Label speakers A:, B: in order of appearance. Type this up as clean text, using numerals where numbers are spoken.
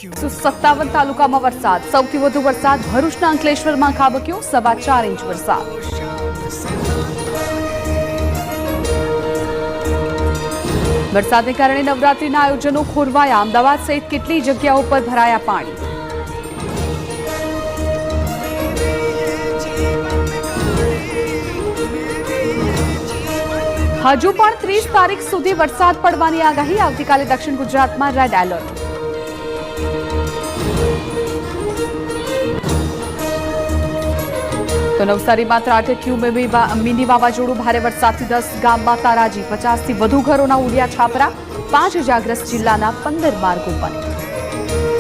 A: 57 તાલુકામાં વરસાદ, સૌથી વધુ વરસાદ ભરૂચના અંકલેશ્વરમાં ખાબક્યો, 4.25 ઇંચ વરસાદ. વરસાદને કારણે નવરાત્રીના આયોજનો ખોરવાયા, અમદાવાદ સહિત કેટલી જગ્યાઓ પર ભરાયા પાણી. હજુ પણ 30 તારીખ સુધી વરસાદ પડવાની આગાહી, આવતીકાલે દક્ષિણ ગુજરાતમાં રેડ એલર્ટ. તો નવસારીમાં ત્રાટક્યું મિની વાવાઝોડું, ભારે વરસાદથી 10 ગામમાં તારાજી, 50થી વધુ ઘરોના ઉડ્યા છાપરા, 5 ઇજાગ્રસ્ત, જિલ્લાના 15 માર્ગો બંધ.